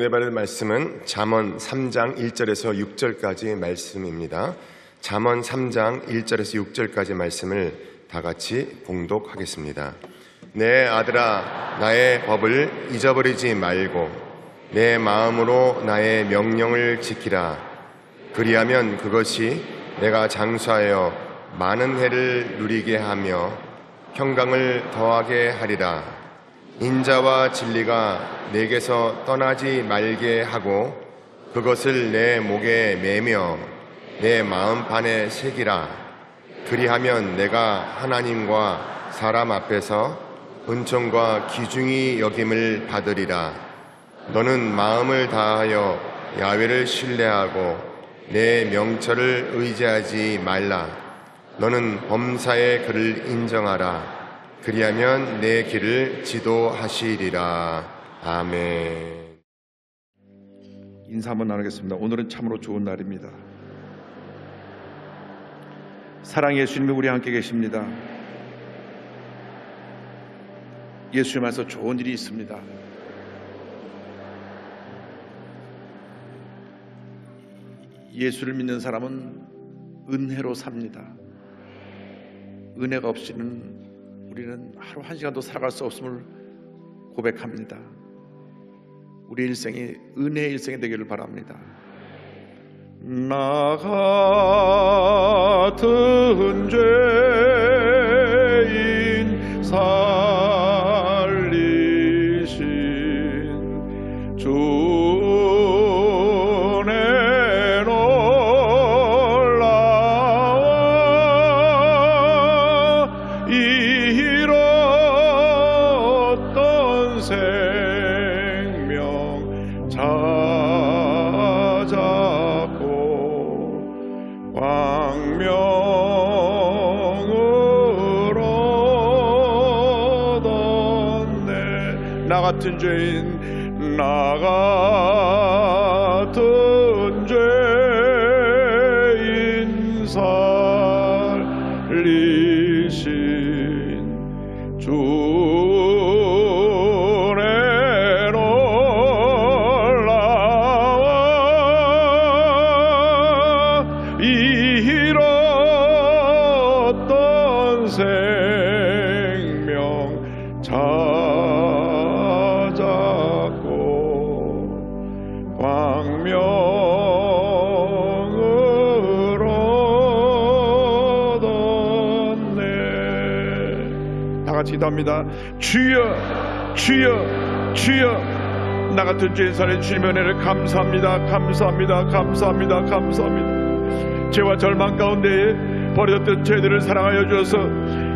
은혜 받을 말씀은 잠언 3장 1절에서 6절까지 말씀입니다. 잠언 3장 1절에서 6절까지 말씀을 다 같이 봉독하겠습니다. 내 아들아, 나의 법을 잊어버리지 말고 내 마음으로 나의 명령을 지키라. 그리하면 그것이 내가 장수하여 많은 해를 누리게 하며 평강을 더하게 하리라. 인자와 진리가 내게서 떠나지 말게 하고 그것을 내 목에 매며 내 마음판에 새기라. 그리하면 내가 하나님과 사람 앞에서 은총과 귀중히 여김을 받으리라. 너는 마음을 다하여 야훼를 신뢰하고 내 명철을 의지하지 말라. 너는 범사의 그를 인정하라. 그리하면 내 길을 지도하시리라. 아멘. 인사 한번 나누겠습니다. 오늘은 참으로 좋은 날입니다. 사랑의 예수님이 우리 함께 계십니다. 예수님 안에서 좋은 일이 있습니다. 예수를 믿는 사람은 은혜로 삽니다. 은혜가 없이는 우리는 하루 한 시간도 살아갈 수 없음을 고백합니다. 우리 일생이 은혜의 일생이 되기를 바랍니다. 나 같은 죄인 살리신 주 나 같은 죄인, 나 같은 죄인 살리신 주 은혜 놀라워. 잃었던 생명 광명을 얻었네. 다 같이 기도합니다. 주여, 주여, 주여. 나 같은 죄인 살린 주님의 은혜를 감사합니다. 감사합니다. 감사합니다. 감사합니다. 죄와 절망 가운데 버려졌던 죄들을 사랑하여 주셔서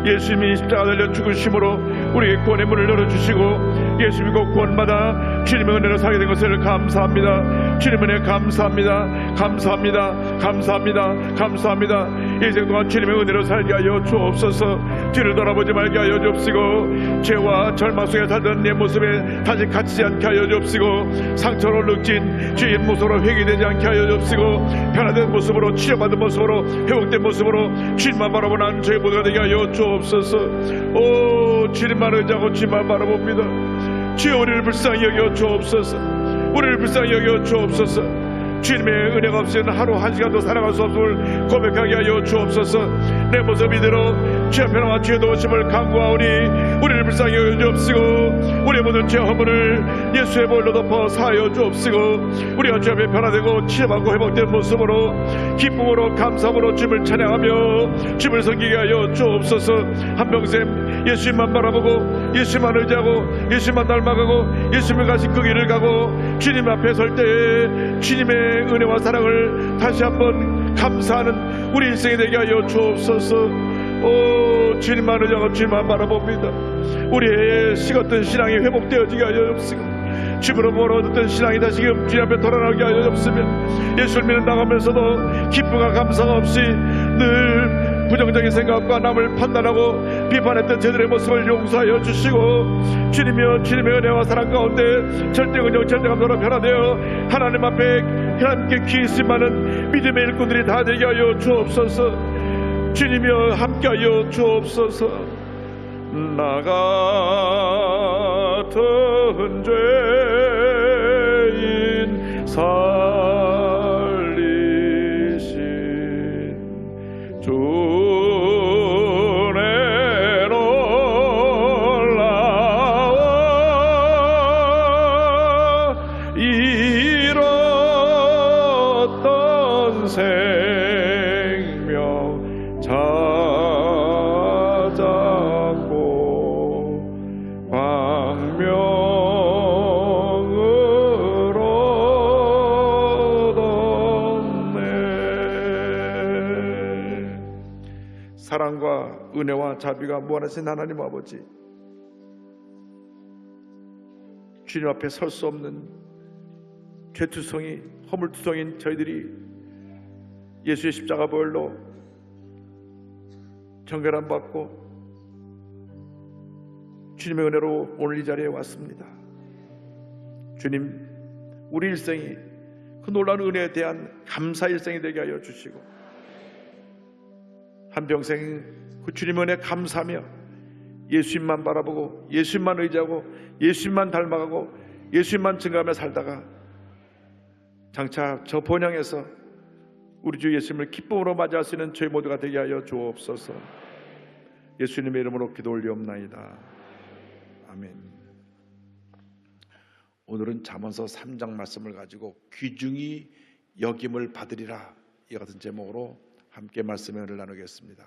예수님이 십자가 달려 죽으심으로 우리에게 구원의 문을 열어주시고 예수 믿고 구원받아 주님의 은혜로 살게 된 것을 감사합니다. 주님의 은혜 감사합니다. 감사합니다. 감사합니다. 감사합니다. 인생 동안 주님의 은혜로 살게 하여 주옵소서. 뒤를 돌아보지 말게 하여 주옵시고 죄와 절망 속에 살던 내 모습에 다시 갇히지 않게 하여 주옵시고 상처로 눅진 주의 모습으로 회개되지 않게 하여 주옵시고 변화된 모습으로 치료받은 모습으로 회복된 모습으로 주님만 바라보는 저의 모두가 되게 하여 주옵소서. 오, 주님만 의지하고 주님만 바라봅니다. 주여, 우리를 불쌍히 여겨 주옵소서. 우리를 불쌍히 여겨 주옵소서. 주님의 은혜가 없이는 하루 한 시간도 살아갈 수 없음을 고백하게 하여 주옵소서. 내 모습 이대로 주의 평안과 주의 도우심을 간구하오니 우리를 불쌍히 여겨 주옵시고 우리의 모든 죄 허물을 예수의 보혈로 덮어 사하여 주옵시고 우리가 주 앞에 변화되고 치료받고 회복된 모습으로 기쁨으로 감사함으로 주님을 찬양하며 주님을 섬기게 하여 주옵소서. 한평생 예수님만 바라보고 예수님만 의지하고 예수님만 닮아가고 예수님을 가신 그 길을 가고 주님 앞에 설 때에 주님의 은혜와 사랑을 다시 한번 감사하는 우리 인생이 되게 하여 주옵소서. 오, 주님만 의지하고 주님만 바라봅니다. 우리의 식었던 신앙이 회복되어지게 하여 주옵시고 주님으로 멀어졌던 신앙이 다시금 주님 앞에 돌아나게 하여 주옵시며 예수를 믿는 나가면서도 기쁨과 감사가 없이 늘 부정적인 생각과 남을 판단하고 비판했던 저들의 모습을 용서하여 주시고 주님이여 주님의 은혜와 사랑 가운데 절대 은영 절대 감사로 변화되어 하나님 앞에 하나님께 귀히 쓰임하는 믿음의 일꾼들이 다 되게 하여 주옵소서. 주님이여 함께하여 주옵소서. 나 같은 죄인 살리신 주 은혜 놀라워 잃었던 생명 찾았고 광명을 얻었네. 사랑과 은혜와 자비가 무한하신 하나님 아버지, 주님 앞에 설 수 없는 죄투성이 허물투성인 저희들이 예수의 십자가 보혈로 정결함 받고 주님의 은혜로 오늘 이 자리에 왔습니다. 주님, 우리 일생이 그 놀라운 은혜에 대한 감사 일생이 되게 하여 주시고 한평생 그 주님의 은혜에 감사하며 예수님만 바라보고 예수님만 의지하고 예수님만 닮아가고 예수님만 증거하며 살다가 장차 저 본향에서 우리 주 예수님을 기쁨으로 맞이할 수 있는 저희 모두가 되게 하여 주옵소서. 예수님의 이름으로 기도 올리옵나이다. 아멘. 오늘은 잠언서 3장 말씀을 가지고 귀중히 여김을 받으리라, 이 같은 제목으로 함께 말씀의 은혜를 나누겠습니다.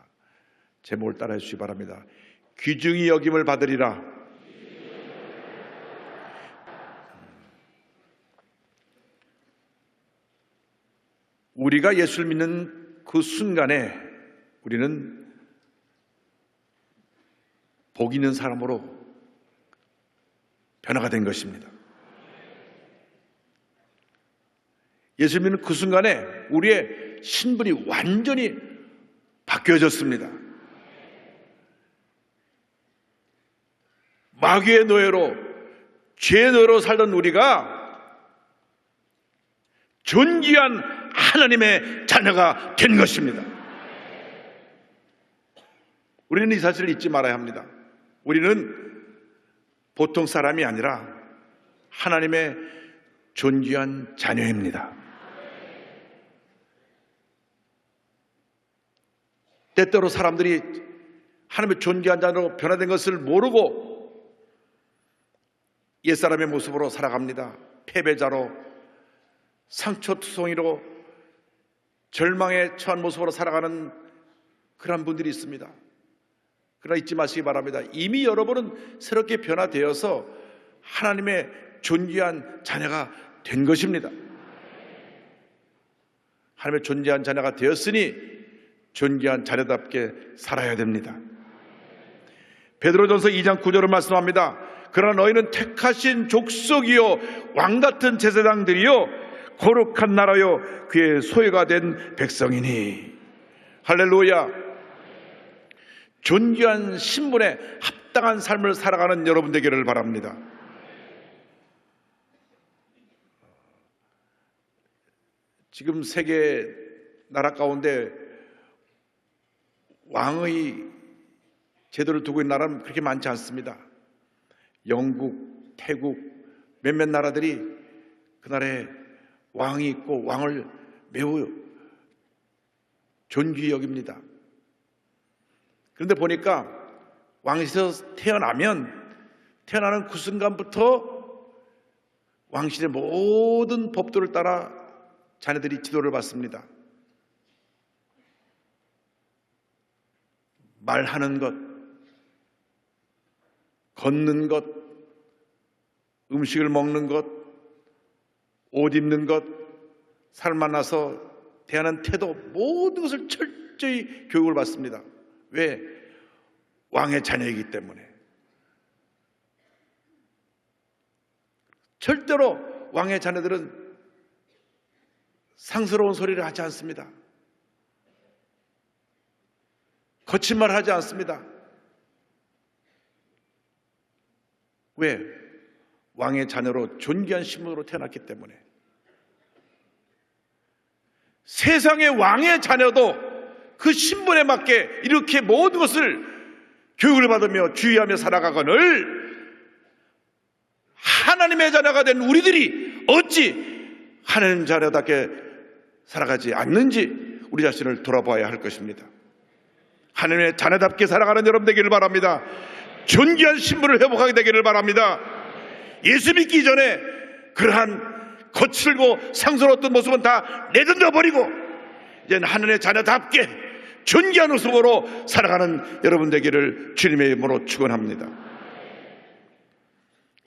제목을 따라해 주시기 바랍니다. 귀중히 여김을 받으리라. 우리가 예수를 믿는 그 순간에 우리는 복 있는 사람으로 변화가 된 것입니다. 예수를 믿는 그 순간에 우리의 신분이 완전히 바뀌어졌습니다. 마귀의 노예로, 죄의 노예로 살던 우리가 존귀한 하나님의 자녀가 된 것입니다. 우리는 이 사실을 잊지 말아야 합니다. 우리는 보통 사람이 아니라 하나님의 존귀한 자녀입니다. 때때로 사람들이 하나님의 존귀한 자녀로 변화된 것을 모르고 옛사람의 모습으로 살아갑니다. 패배자로, 상처투성이로, 절망에 처한 모습으로 살아가는 그런 분들이 있습니다. 그러나 잊지 마시기 바랍니다. 이미 여러분은 새롭게 변화되어서 하나님의 존귀한 자녀가 된 것입니다. 하나님의 존귀한 자녀가 되었으니 존귀한 자녀답게 살아야 됩니다. 베드로전서 2장 9절을 말씀합니다. 그러나 너희는 택하신 족속이요 왕같은 제사장들이요 거룩한 나라요 그의 소유가 된 백성이니. 할렐루야. 존귀한 신분에 합당한 삶을 살아가는 여러분 되기를 바랍니다. 지금 세계 나라 가운데 왕의 제도를 두고 있는 나라는 그렇게 많지 않습니다. 영국, 태국, 몇몇 나라들이 그 나라에 왕이 있고 왕을 매우 존귀히 여깁니다. 그런데 보니까 왕실에서 태어나는 그 순간부터 왕실의 모든 법도를 따라 자녀들이 지도를 받습니다. 말하는 것, 걷는 것, 음식을 먹는 것, 옷 입는 것, 사람 만나서 대하는 태도, 모든 것을 철저히 교육을 받습니다. 왜? 왕의 자녀이기 때문에. 절대로 왕의 자녀들은 상스러운 소리를 하지 않습니다. 거친 말 하지 않습니다. 왜? 왕의 자녀로 존귀한 신분으로 태어났기 때문에. 세상의 왕의 자녀도 그 신분에 맞게 이렇게 모든 것을 교육을 받으며 주의하며 살아가거늘 하나님의 자녀가 된 우리들이 어찌 하나님 자녀답게 살아가지 않는지 우리 자신을 돌아봐야 할 것입니다. 하나님의 자녀답게 살아가는 여러분 되기를 바랍니다. 존귀한 신분을 회복하게 되기를 바랍니다. 예수 믿기 전에 그러한 거칠고 상스러웠던 모습은 다 내던져 버리고 이제는 하나님의 자녀답게 존귀한 모습으로 살아가는 여러분 되기를 주님의 이름으로 축원합니다.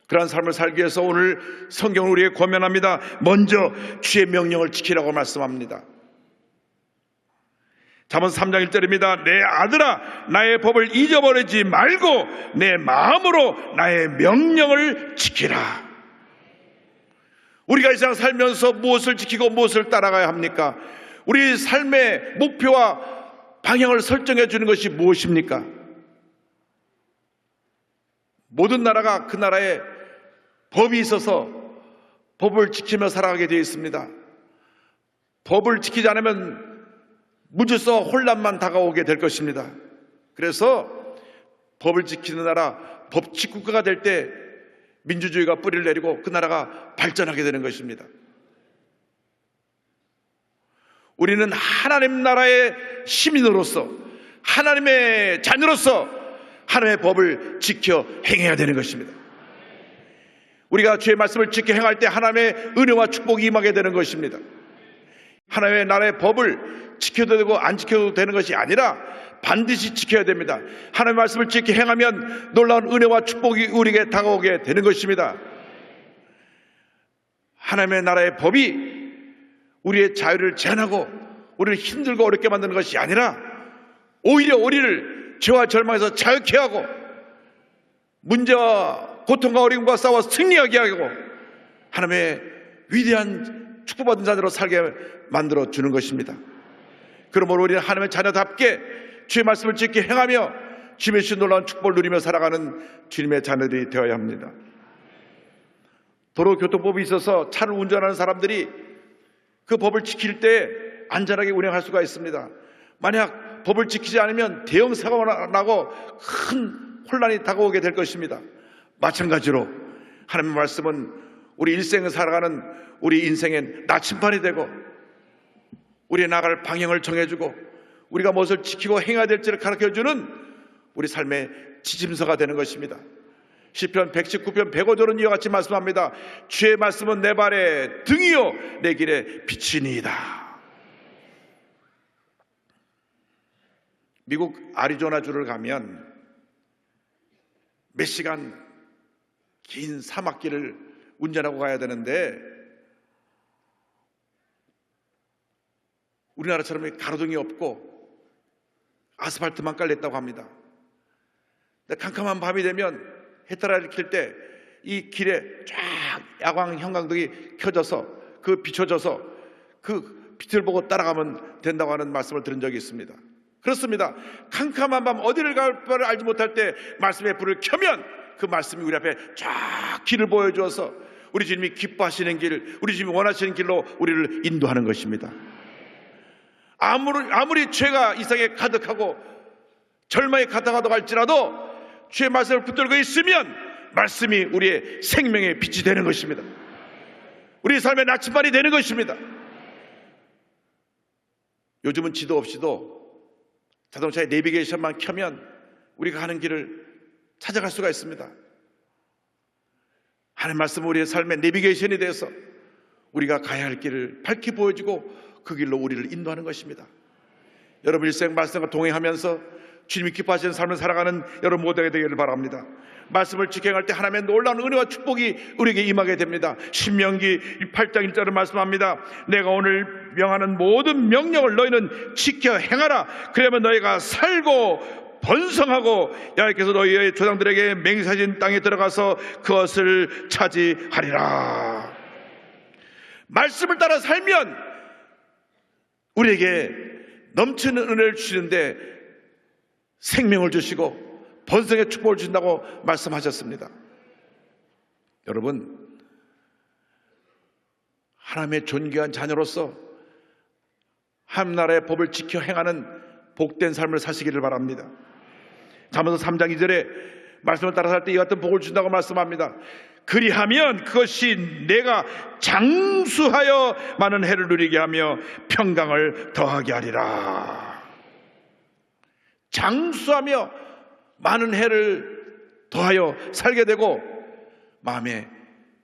그러한 삶을 살기 위해서 오늘 성경은 우리에게 권면합니다. 먼저 주의 명령을 지키라고 말씀합니다. 잠언 3장 1절입니다. 내 아들아 나의 법을 잊어버리지 말고 내 마음으로 나의 명령을 지키라. 우리가 이 세상 살면서 무엇을 지키고 무엇을 따라가야 합니까? 우리 삶의 목표와 방향을 설정해 주는 것이 무엇입니까? 모든 나라가 그 나라에 법이 있어서 법을 지키며 살아가게 되어 있습니다. 법을 지키지 않으면 무질서 혼란만 다가오게 될 것입니다. 그래서 법을 지키는 나라, 법치 국가가 될 때 민주주의가 뿌리를 내리고 그 나라가 발전하게 되는 것입니다. 우리는 하나님 나라의 시민으로서 하나님의 자녀로서 하나님의 법을 지켜 행해야 되는 것입니다. 우리가 주의 말씀을 지켜 행할 때 하나님의 은혜와 축복이 임하게 되는 것입니다. 하나님의 나라의 법을 지켜도 되고 안 지켜도 되는 것이 아니라 반드시 지켜야 됩니다. 하나님의 말씀을 지켜 행하면 놀라운 은혜와 축복이 우리에게 다가오게 되는 것입니다. 하나님의 나라의 법이 우리의 자유를 제한하고 우리를 힘들고 어렵게 만드는 것이 아니라 오히려 우리를 죄와 절망에서 자유케 하고 문제와 고통과 어려움과 싸워 승리하게 하고 하나님의 위대한 축복받은 자녀로 살게 만들어 주는 것입니다. 그러므로 우리는 하나님의 자녀답게 주의 말씀을 지켜 행하며 주님의 신 놀라운 축복을 누리며 살아가는 주님의 자녀들이 되어야 합니다. 도로교통법이 있어서 차를 운전하는 사람들이 그 법을 지킬 때 안전하게 운행할 수가 있습니다. 만약 법을 지키지 않으면 대형 사고가 나고 큰 혼란이 다가오게 될 것입니다. 마찬가지로 하나님의 말씀은 우리 일생을 살아가는 우리 인생의 나침반이 되고 우리의 나갈 방향을 정해주고 우리가 무엇을 지키고 행해야 될지를 가르쳐주는 우리 삶의 지침서가 되는 것입니다. 시편 119편 105절은 이와 같이 말씀합니다. 주의 말씀은 내 발의 등이요 내 길의 빛이니이다. 미국 애리조나주를 가면 몇 시간 긴 사막길을 운전하고 가야 되는데 우리나라처럼 가로등이 없고 아스팔트만 깔렸다고 합니다. 캄캄한 밤이 되면 해따라를 킬 때 이 길에 쫙 야광 형광등이 켜져서 비춰져서 그 빛을 보고 따라가면 된다고 하는 말씀을 들은 적이 있습니다. 그렇습니다. 캄캄한 밤 어디를 갈 바를 알지 못할 때 말씀의 불을 켜면 그 말씀이 우리 앞에 쫙 길을 보여주어서 우리 주님이 기뻐하시는 길, 우리 주님이 원하시는 길로 우리를 인도하는 것입니다. 아무리 죄가 이 세상에 가득하고 절망이 가득하다고 할지라도 주의 말씀을 붙들고 있으면 말씀이 우리의 생명의 빛이 되는 것입니다. 우리 삶의 나침반이 되는 것입니다. 요즘은 지도 없이도 자동차의 내비게이션만 켜면 우리가 가는 길을 찾아갈 수가 있습니다. 하나님 말씀은 우리의 삶의 내비게이션이 되어서 우리가 가야 할 길을 밝히 보여주고 그 길로 우리를 인도하는 것입니다. 여러분 일생 말씀과 동행하면서 주님이 기뻐하시는 삶을 살아가는 여러분 모두가 되기를 바랍니다. 말씀을 지켜갈 때 하나님의 놀라운 은혜와 축복이 우리에게 임하게 됩니다. 신명기 8장 1절을 말씀합니다. 내가 오늘 명하는 모든 명령을 너희는 지켜 행하라. 그러면 너희가 살고 번성하고 여호와께서 너희의 조상들에게 맹세하신 땅에 들어가서 그것을 차지하리라. 말씀을 따라 살면 우리에게 넘치는 은혜를 주시는데 생명을 주시고 번성의 축복을 주신다고 말씀하셨습니다. 여러분, 하나님의 존귀한 자녀로서 하나님 나라의 법을 지켜 행하는 복된 삶을 사시기를 바랍니다. 잠언서 3장 2절에 말씀을 따라 살 때 이 같은 복을 준다고 말씀합니다. 그리하면 그것이 내가 장수하여 많은 해를 누리게 하며 평강을 더하게 하리라. 장수하며 많은 해를 더하여 살게 되고 마음에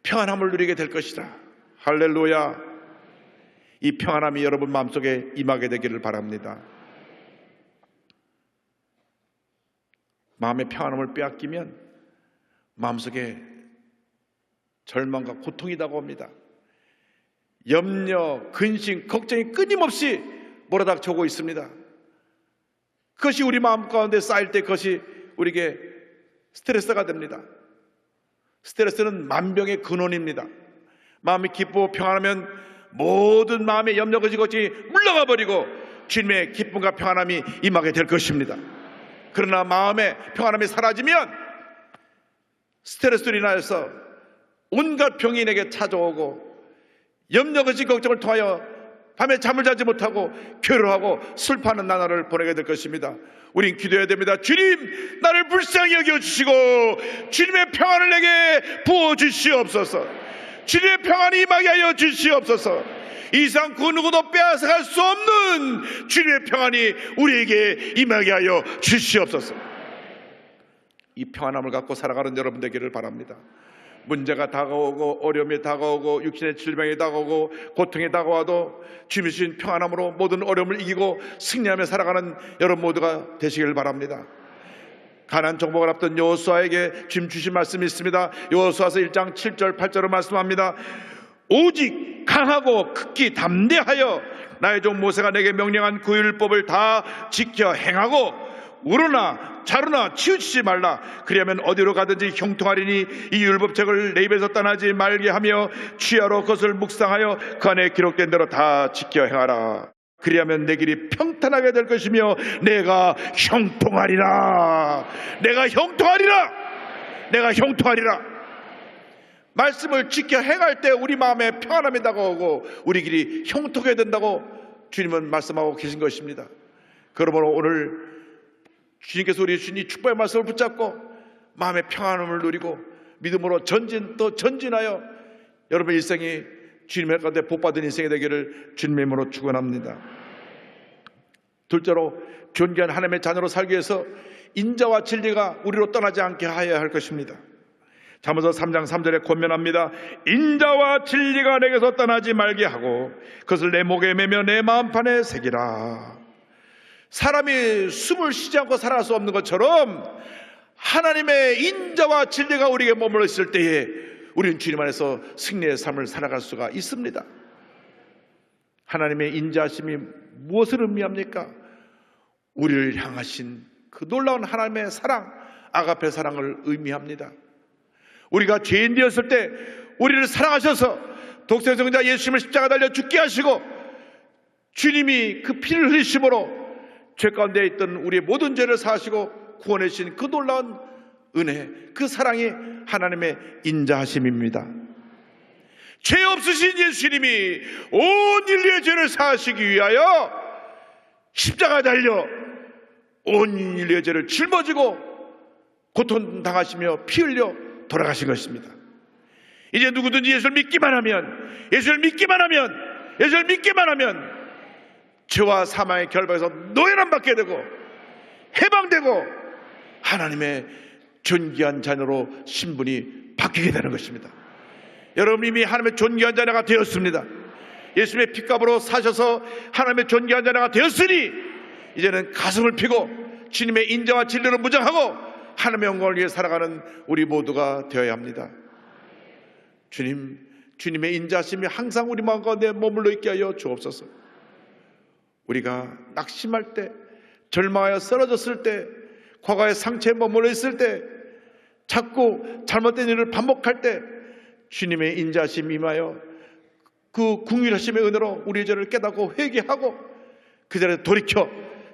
평안함을 누리게 될 것이다. 할렐루야. 이 평안함이 여러분 마음속에 임하게 되기를 바랍니다. 마음의 평안함을 빼앗기면 마음속에 절망과 고통이 다가옵니다. 염려, 근심, 걱정이 끊임없이 몰아닥쳐오고 있습니다. 그것이 우리 마음 가운데 쌓일 때 그것이 우리에게 스트레스가 됩니다. 스트레스는 만병의 근원입니다. 마음이 기쁘고 평안하면 모든 마음의 염려 것이 물러가 버리고 주님의 기쁨과 평안함이 임하게 될 것입니다. 그러나 마음의 평안함이 사라지면 스트레스로 인하여서 온갖 병이 내게 찾아오고 염려 것이 걱정을 통하여 밤에 잠을 자지 못하고 괴로워하고 슬퍼하는 나날을 보내게 될 것입니다. 우린 기도해야 됩니다. 주님, 나를 불쌍히 여겨주시고 주님의 평안을 내게 부어주시옵소서. 주님의 평안이 임하게 하여 주시옵소서. 이상 그 누구도 빼앗아갈 수 없는 주님의 평안이 우리에게 임하게 하여 주시옵소서. 이 평안함을 갖고 살아가는 여러분 되기를 바랍니다. 문제가 다가오고 어려움이 다가오고 육신의 질병이 다가오고 고통이 다가와도 주님이 주신 평안함으로 모든 어려움을 이기고 승리하며 살아가는 여러분 모두가 되시길 바랍니다. 가나안 정복을 앞둔 여호수아에게 주님 주신 말씀이 있습니다. 여호수아서 1장 7절 8절을 말씀합니다. 오직 강하고 극히 담대하여 나의 종 모세가 내게 명령한 그 율법을 다 지켜 행하고 우르나 자르나 치우치지 말라. 그리하면 어디로 가든지 형통하리니 이 율법책을 내 입에서 떠나지 말게 하며 취하로 그것을 묵상하여 그 안에 기록된 대로 다 지켜 행하라. 그리하면 내 길이 평탄하게 될 것이며 내가 형통하리라. 내가 형통하리라. 내가 형통하리라. 말씀을 지켜 행할 때 우리 마음에 평안함이 다가오고 우리 길이 형통해야 된다고 주님은 말씀하고 계신 것입니다. 그러므로 오늘 주님께서 우리 주신 이 축복의 말씀을 붙잡고 마음의 평안함을 누리고 믿음으로 전진하여 여러분의 일생이 주님의 가운데 복받은 인생이 되기를 주님의 이름으로 축원합니다. 둘째로 존귀한 하나님의 자녀로 살기 위해서 인자와 진리가 우리로 떠나지 않게 하여야 할 것입니다. 잠언서 3장 3절에 권면합니다. 인자와 진리가 내게서 떠나지 말게 하고 그것을 내 목에 매며 내 마음판에 새기라. 사람이 숨을 쉬지 않고 살아갈 수 없는 것처럼 하나님의 인자와 진리가 우리에게 머물러 있을 때에 우리는 주님 안에서 승리의 삶을 살아갈 수가 있습니다. 하나님의 인자하심이 무엇을 의미합니까? 우리를 향하신 그 놀라운 하나님의 사랑, 아가페 사랑을 의미합니다. 우리가 죄인 되었을 때 우리를 사랑하셔서 독생성자 예수님을 십자가 달려 죽게 하시고 주님이 그 피를 흘리심으로 죄 가운데 있던 우리의 모든 죄를 사하시고 구원해 주신 그 놀라운 은혜, 그 사랑이 하나님의 인자하심입니다. 죄 없으신 예수님이 온 인류의 죄를 사하시기 위하여 십자가 달려 온 인류의 죄를 짊어지고 고통당하시며 피 흘려 돌아가신 것입니다. 이제 누구든지 예수를 믿기만 하면 죄와 사망의 결박에서 노예란 받게 되고 해방되고 하나님의 존귀한 자녀로 신분이 바뀌게 되는 것입니다. 여러분 이미 하나님의 존귀한 자녀가 되었습니다. 예수님의 핏값으로 사셔서 하나님의 존귀한 자녀가 되었으니 이제는 가슴을 펴고 주님의 인자와 진리를 무장하고 하나님의 영광을 위해 살아가는 우리 모두가 되어야 합니다. 주님의 인자심이 항상 우리 마음 가운데 머물러 있게 하여 주옵소서. 우리가 낙심할 때, 절망하여 쓰러졌을 때, 과거의 상처에 머물러 있을 때, 자꾸 잘못된 일을 반복할 때 주님의 인자심이 임하여 그 궁휼하심의 은혜로 우리의 죄를 깨닫고 회개하고 그 자리에 돌이켜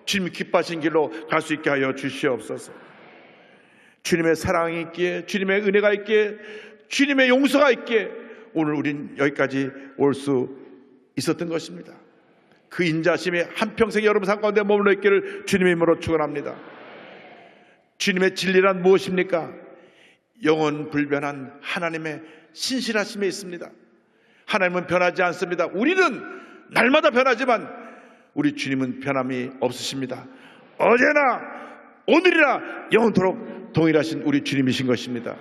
주님이 기뻐하신 길로 갈 수 있게 하여 주시옵소서. 주님의 사랑이 있기에, 주님의 은혜가 있기에, 주님의 용서가 있기에 오늘 우린 여기까지 올 수 있었던 것입니다. 그 인자심이 한평생 여러분 삶 가운데 머물러 있기를 주님의 이름으로 축원합니다. 주님의 진리란 무엇입니까? 영원 불변한 하나님의 신실하심에 있습니다. 하나님은 변하지 않습니다. 우리는 날마다 변하지만 우리 주님은 변함이 없으십니다. 어제나 오늘이나 영원토록 동일하신 우리 주님이신 것입니다.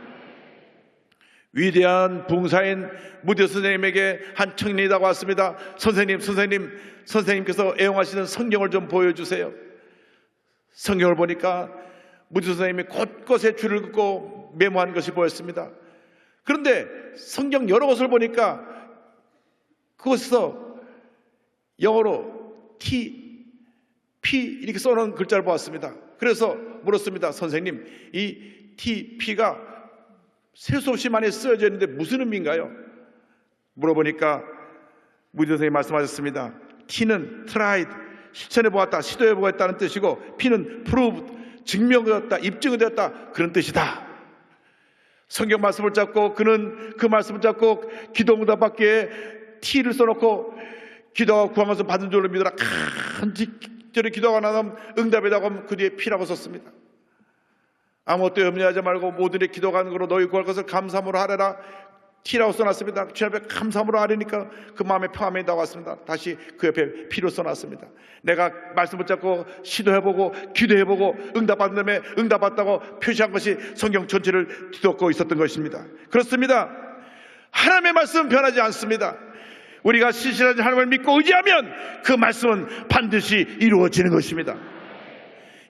위대한 봉사인 무디오 선생님에게 한 청년이 다가왔습니다. 선생님께서 애용하시는 성경을 좀 보여주세요. 성경을 보니까 무디오 선생님이 곳곳에 줄을 긋고 메모한 것이 보였습니다. 그런데 성경 여러 곳을 보니까 그곳에서 영어로 T, P 이렇게 써놓은 글자를 보았습니다. 그래서 물었습니다. 선생님, 이 T, P가 셀 수 없이 많이 쓰여져 있는데 무슨 의미인가요? 물어보니까 무디오 선생님이 말씀하셨습니다. T는 tried, 실천해보았다, 시도해보았다는 뜻이고, P는 proved, 증명되었다, 입증되었다, 그런 뜻이다. 성경 말씀을 잡고 그는 그 말씀을 잡고 기도응답받기에 T를 써놓고 기도하고 구한 것을 받은 줄로 믿어라. 간절히 기도하고 나면 응답이라고 하면 그 뒤에 P라고 썼습니다. 아무것도 염려하지 말고 모든 일 기도가 하는 거로 너희 구할 것을 감사함으로 하래라. T라고 써놨습니다. 주님 앞에 감사함으로 하려니까 그 마음에 평안이 나왔습니다. 다시 그 옆에 P로 써놨습니다. 내가 말씀 붙잡고 시도해보고 기도해보고 응답받은 다음에 응답받다고 표시한 것이 성경 전체를 뒤덮고 있었던 것입니다. 그렇습니다. 하나님의 말씀은 변하지 않습니다. 우리가 신실하신 하나님을 믿고 의지하면 그 말씀은 반드시 이루어지는 것입니다.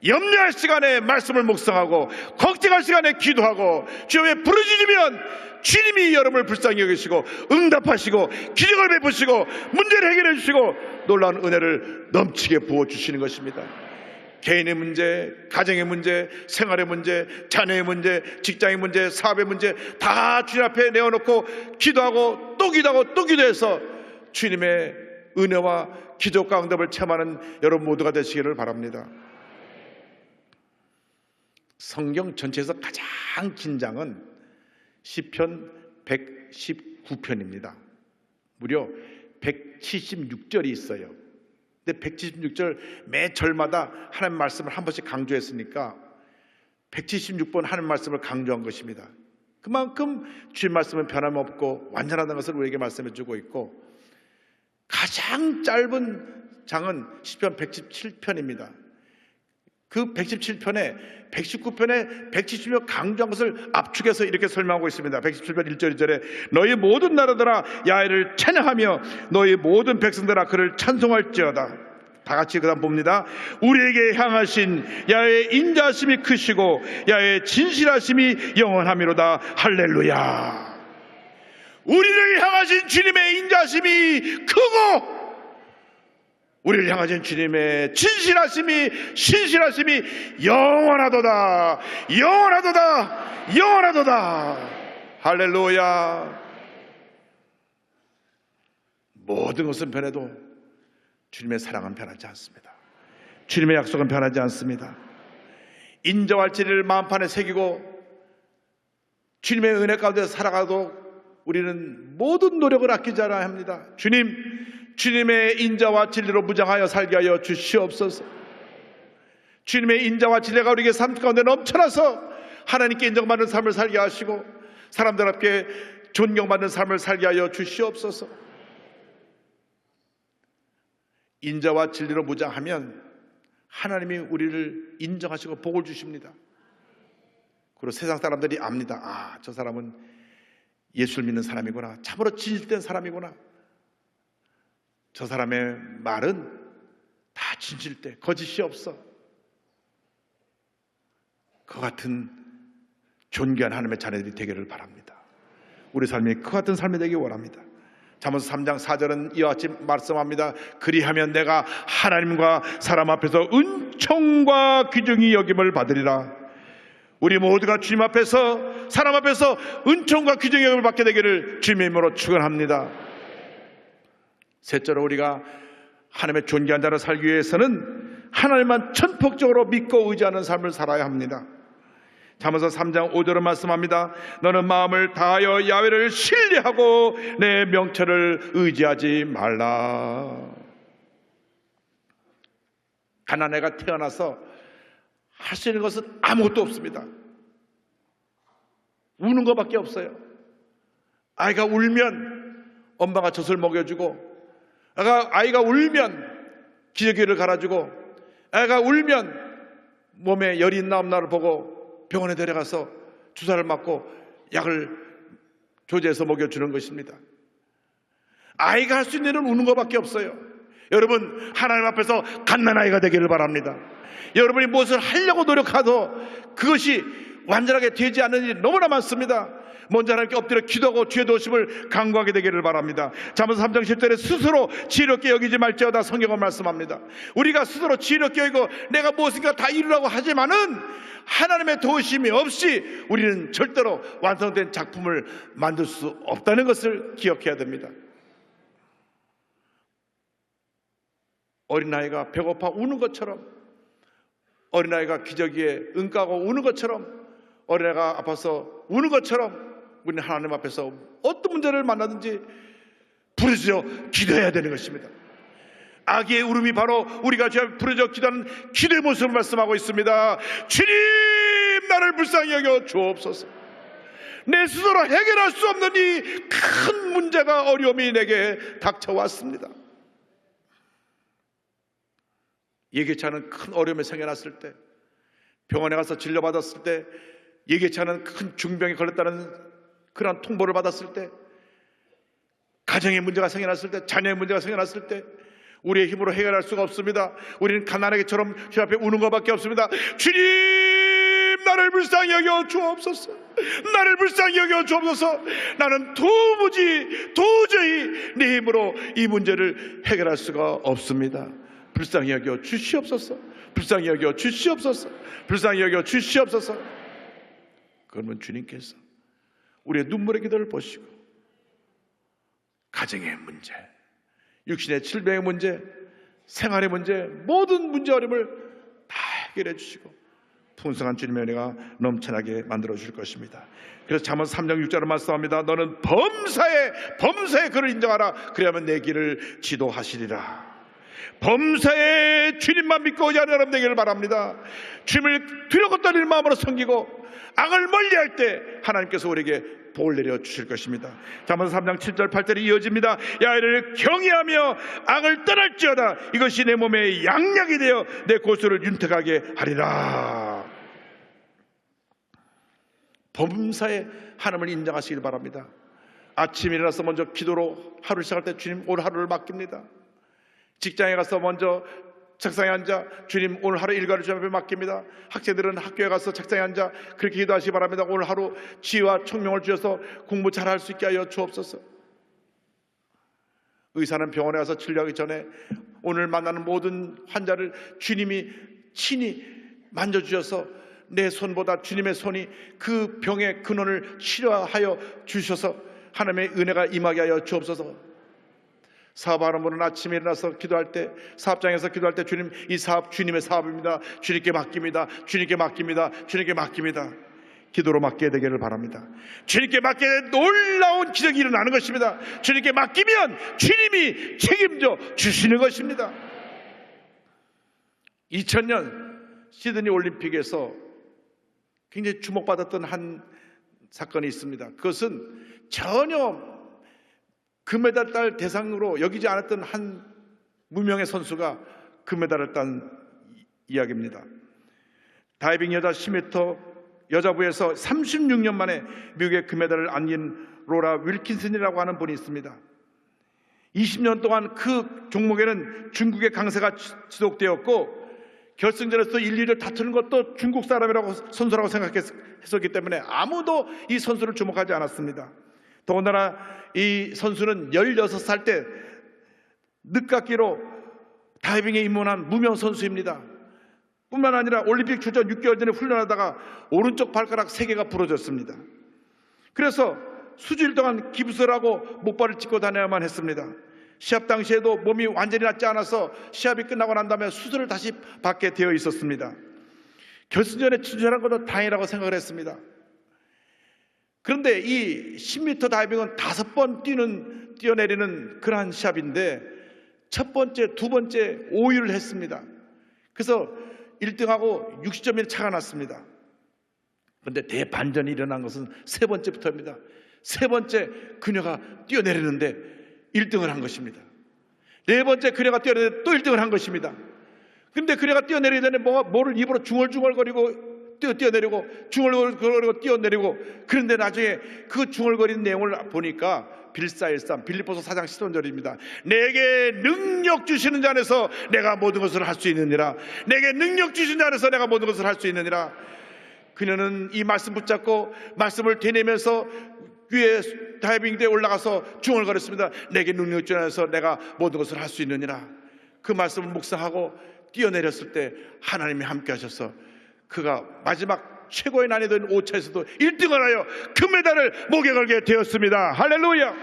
염려할 시간에 말씀을 묵상하고 걱정할 시간에 기도하고 주님의 부르짖으면 주님이 여러분을 불쌍히 여기시고 응답하시고 기적을 베푸시고 문제를 해결해 주시고 놀라운 은혜를 넘치게 부어주시는 것입니다. 개인의 문제, 가정의 문제, 생활의 문제, 자녀의 문제, 직장의 문제, 사업의 문제 다 주님 앞에 내어놓고 기도하고 또 기도하고 또 기도해서 주님의 은혜와 기적과 응답을 체험하는 여러분 모두가 되시기를 바랍니다. 성경 전체에서 가장 긴 장은 시편 119편입니다. 무려 176절이 있어요. 근데 176절 매 절마다 하나님 말씀을 한 번씩 강조했으니까 176번 하나님 말씀을 강조한 것입니다. 그만큼 주님 말씀은 변함없고 완전하다는 것을 우리에게 말씀해 주고 있고, 가장 짧은 장은 시편 117편입니다. 그 117편에 119편에 170편 강조한 것을 압축해서 이렇게 설명하고 있습니다. 117편 1절 2절에 너희 모든 나라들아 야훼를 찬양하며 너희 모든 백성들아 그를 찬송할지어다. 다 같이 그 다음 봅니다. 우리에게 향하신 야훼의 인자하심이 크시고 야훼의 진실하심이 영원하미로다. 할렐루야. 우리를 향하신 주님의 인자하심이 크고 우리를 향하신 주님의 진실하심이 신실하심이 영원하도다. 영원하도다. 영원하도다. 할렐루야. 모든 것은 변해도 주님의 사랑은 변하지 않습니다. 주님의 약속은 변하지 않습니다. 인자할 진리를 마음판에 새기고 주님의 은혜 가운데 살아가도 우리는 모든 노력을 아끼지 않아야 합니다. 주님의 인자와 진리로 무장하여 살게 하여 주시옵소서. 주님의 인자와 진리가 우리에게 삶 가운데 넘쳐나서 하나님께 인정받는 삶을 살게 하시고 사람들 앞에 존경받는 삶을 살게 하여 주시옵소서. 인자와 진리로 무장하면 하나님이 우리를 인정하시고 복을 주십니다. 그리고 세상 사람들이 압니다. 아, 저 사람은 예수를 믿는 사람이구나. 참으로 진실된 사람이구나. 저 사람의 말은 다 진실돼. 거짓이 없어. 그 같은 존귀한 하나님의 자녀들이 되기를 바랍니다. 우리 삶이 그 같은 삶이 되기 원합니다. 잠언서 3장 4절은 이와 같이 말씀합니다. 그리하면 내가 하나님과 사람 앞에서 은총과 귀중히 여김을 받으리라. 우리 모두가 주님 앞에서 사람 앞에서 은총과 귀중히 여김을 받게 되기를 주님의 이름으로 축원합니다. 셋째로 우리가 하나님의 존귀한 자로 살기 위해서는 하나님만 전폭적으로 믿고 의지하는 삶을 살아야 합니다. 잠언서 3장 5절은 말씀합니다. 너는 마음을 다하여 야훼를 신뢰하고 내 명철을 의지하지 말라. 가난해가 태어나서 할 수 있는 것은 아무것도 없습니다. 우는 것밖에 없어요. 아이가 울면 엄마가 젖을 먹여주고, 아이가 울면 기저귀를 갈아주고, 아이가 울면 몸에 열이 있나 없나를 보고 병원에 데려가서 주사를 맞고 약을 조제해서 먹여주는 것입니다. 아이가 할 수 있는 일은 우는 것밖에 없어요. 여러분, 하나님 앞에서 갓난아이가 되기를 바랍니다. 여러분이 무엇을 하려고 노력하도 그것이 완전하게 되지 않는 일이 너무나 많습니다. 먼저 하나님께 엎드려 기도하고 주의 도우심을 간구하게 되기를 바랍니다. 잠언서 3장 10절에 스스로 지혜롭게 여기지 말지어다 성경은 말씀합니다. 우리가 스스로 지혜롭게 여기고 내가 무엇인가 다 이루라고 하지만은 하나님의 도우심이 없이 우리는 절대로 완성된 작품을 만들 수 없다는 것을 기억해야 됩니다. 어린아이가 배고파 우는 것처럼, 어린아이가 기저귀에 응가하고 우는 것처럼, 어린아이가 아파서 우는 것처럼 우리는 하나님 앞에서 어떤 문제를 만나든지 부르짖어 기도해야 되는 것입니다. 아기의 울음이 바로 우리가 주 앞에 부르짖어 기도하는 기도의 모습을 말씀하고 있습니다. 주님, 나를 불쌍히 여겨 주옵소서. 내 스스로 해결할 수 없는 이 큰 문제가, 어려움이 내게 닥쳐왔습니다. 예기치 않은 큰 어려움이 생겨났을 때, 병원에 가서 진료받았을 때, 예기치 않은 큰 중병에 걸렸다는 그러한 통보를 받았을 때, 가정의 문제가 생겨났을 때, 자녀의 문제가 생겨났을 때 우리의 힘으로 해결할 수가 없습니다. 우리는 가난하게처럼 주 앞에 우는 것밖에 없습니다. 주님, 나를 불쌍히 여겨 주옵소서. 나를 불쌍히 여겨 주옵소서. 나는 도저히 내 힘으로 이 문제를 해결할 수가 없습니다. 불쌍히 여겨 주시옵소서. 불쌍히 여겨 주시옵소서. 불쌍히 여겨 주시옵소서. 그러면 주님께서 우리의 눈물의 기도를 보시고 가정의 문제, 육신의 질병의 문제, 생활의 문제, 모든 문제 어려움을 다 해결해 주시고 풍성한 주님의 은혜가 넘쳐나게 만들어 주실 것입니다. 그래서 잠언 3장 6절을 말씀합니다. 너는 범사에 그를 인정하라. 그래야만 내 길을 지도하시리라. 범사에 주님만 믿고 의지하는 여러분 되기를 바랍니다. 주님을 두렵고 떨리는 마음으로 섬기고 악을 멀리할 때 하나님께서 우리에게 복을 내려 주실 것입니다. 잠언서 3장 7절 8절이 이어집니다. 야훼를 경외하며 악을 떠날지어다. 이것이 내 몸에 양약이 되어 내 고소를 윤택하게 하리라. 범사에 하나님을 인정하시길 바랍니다. 아침에 일어나서 먼저 기도로 하루 시작할 때 주님 오늘 하루를 맡깁니다. 직장에 가서 먼저 책상에 앉아 주님 오늘 하루 일과를 주님 앞에 맡깁니다. 학생들은 학교에 가서 책상에 앉아 그렇게 기도하시기 바랍니다. 오늘 하루 지혜와 총명을 주셔서 공부 잘할 수 있게 하여 주옵소서. 의사는 병원에 가서 진료하기 전에 오늘 만나는 모든 환자를 주님이 친히 만져주셔서 내 손보다 주님의 손이 그 병의 근원을 치료하여 주셔서 하나님의 은혜가 임하게 하여 주옵소서. 사업하는 분은 아침에 일어나서 기도할 때, 사업장에서 기도할 때 주님, 이 사업 주님의 사업입니다. 주님께 맡깁니다. 주님께 맡깁니다. 주님께 맡깁니다. 기도로 맡겨야 되기를 바랍니다. 주님께 맡겨야 놀라운 기적이 일어나는 것입니다. 주님께 맡기면 주님이 책임져 주시는 것입니다. 2000년 시드니 올림픽에서 굉장히 주목받았던 한 사건이 있습니다. 그것은 전혀 금메달 딸 대상으로 여기지 않았던 한 무명의 선수가 금메달을 딴 이야기입니다. 다이빙 여자 10m 여자부에서 36년 만에 미국의 금메달을 안긴 로라 윌킨슨이라고 하는 분이 있습니다. 20년 동안 그 종목에는 중국의 강세가 지속되었고 결승전에서 1, 2를 다투는 것도 중국 사람이라고 선수라고 생각했었기 때문에 아무도 이 선수를 주목하지 않았습니다. 더군다나 이 선수는 16살 때 늦깎이로 다이빙에 입문한 무명 선수입니다. 뿐만 아니라 올림픽 출전 6개월 전에 훈련하다가 오른쪽 발가락 3개가 부러졌습니다. 그래서 수주일 동안 기부스를 하고 목발을 짚고 다녀야만 했습니다. 시합 당시에도 몸이 완전히 낫지 않아서 시합이 끝나고 난 다음에 수술을 다시 받게 되어 있었습니다. 결승전에 진출한 것도 다행이라고 생각을 했습니다. 그런데 이 10m 다이빙은 5번 뛰어내리는 그러한 시합인데 첫 번째, 두 번째 5위를 했습니다. 그래서 1등하고 60점이 차가 났습니다. 그런데 대반전이 일어난 것은 세 번째부터입니다. 세 번째, 그녀가 뛰어내리는데 1등을 한 것입니다. 네 번째, 그녀가 뛰어내리는데 또 1등을 한 것입니다. 근데 그녀가 뛰어내리기 전에 뭐를 입으로 중얼중얼거리고 뛰어내리고 중얼거리고 뛰어내리고, 그런데 나중에 그 중얼거리는 내용을 보니까 빌사일삼 빌립보서 4장 10절입니다. 내게 능력 주시는 자 안에서 내가 모든 것을 할 수 있느니라. 내게 능력 주시는 자 안에서 내가 모든 것을 할 수 있느니라. 그녀는 이 말씀 붙잡고 말씀을 되내면서 위에 다이빙대에 올라가서 중얼거렸습니다. 내게 능력 주시는 자 안에서 내가 모든 것을 할 수 있느니라. 그 말씀을 묵상하고 뛰어내렸을 때 하나님이 함께 하셔서 그가 마지막 최고의 난이도인 5차에서도 1등을 하여 금메달을 목에 걸게 되었습니다. 할렐루야.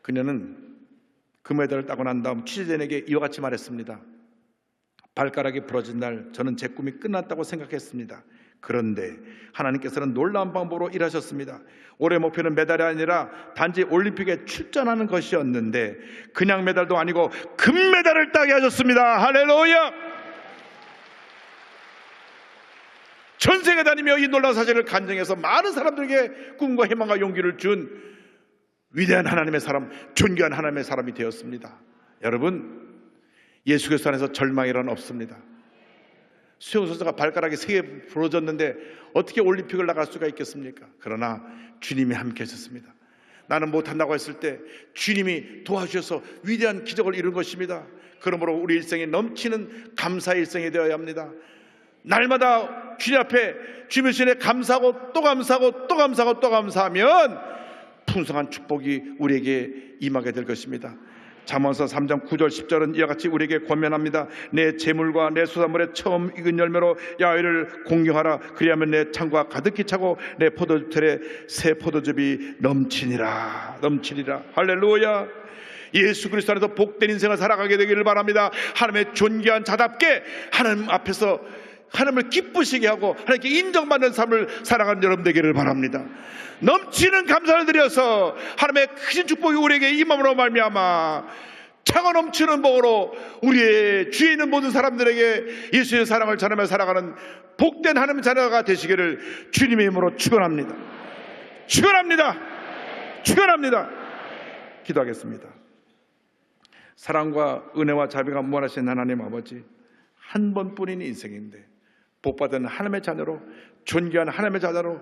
그녀는 금메달을 따고 난 다음 취재진에게 이와 같이 말했습니다. 발가락이 부러진 날 저는 제 꿈이 끝났다고 생각했습니다. 그런데 하나님께서는 놀라운 방법으로 일하셨습니다. 올해 목표는 메달이 아니라 단지 올림픽에 출전하는 것이었는데 그냥 메달도 아니고 금메달을 따게 하셨습니다. 할렐루야. 전 세계 다니며 이 놀라운 사실을 간증해서 많은 사람들에게 꿈과 희망과 용기를 준 위대한 하나님의 사람, 존귀한 하나님의 사람이 되었습니다. 여러분, 예수 그리스도 안에서 절망이란 없습니다. 수영 선수가 발가락이 3개 부러졌는데 어떻게 올림픽을 나갈 수가 있겠습니까? 그러나 주님이 함께 하셨습니다. 나는 못한다고 했을 때 주님이 도와주셔서 위대한 기적을 이룬 것입니다. 그러므로 우리 일생이 넘치는 감사의 일생이 되어야 합니다. 날마다 주님 앞에 주님의 신에 감사하고 또 감사하고 또 감사하고 또 감사하면 풍성한 축복이 우리에게 임하게 될 것입니다. 잠언서 3장 9절 10절은 이와 같이 우리에게 권면합니다. 내 재물과 내 수산물의 처음 익은 열매로 야훼를 공경하라. 그리하면 내 창고가 가득히 차고 내 포도틀에 새 포도즙이 넘치니라. 할렐루야. 예수 그리스도 안에서 복된 인생을 살아가게 되기를 바랍니다. 하나님의 존귀한 자답게 하나님 앞에서 하나님을 기쁘시게 하고 하나님께 인정받는 삶을 살아가는 여러분 되기를 바랍니다. 넘치는 감사를 드려서 하나님의 크신 축복이 우리에게 임함으로 말미암아 차고 넘치는 복으로 우리의 주위에 있는 모든 사람들에게 예수의 사랑을 전하며 살아가는 복된 하나님의 자녀가 되시기를 주님의 이름으로 축원합니다. 기도하겠습니다. 사랑과 은혜와 자비가 무한하신 하나님 아버지, 한 번뿐인 인생인데 복받은 하나님의 자녀로, 존귀한 하나님의 자녀로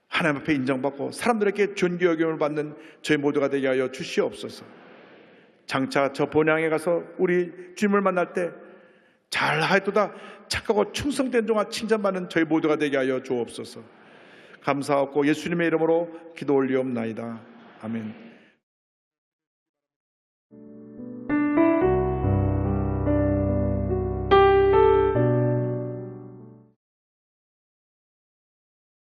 하나님 앞에 인정받고 사람들에게 존귀 여김을 받는 저희 모두가 되게 하여 주시옵소서. 장차 저 본향에 가서 우리 주님을 만날 때 잘하였도다 착하고 충성된 종아 칭찬받는 저희 모두가 되게 하여 주옵소서. 감사하고 예수님의 이름으로 기도 올리옵나이다. 아멘.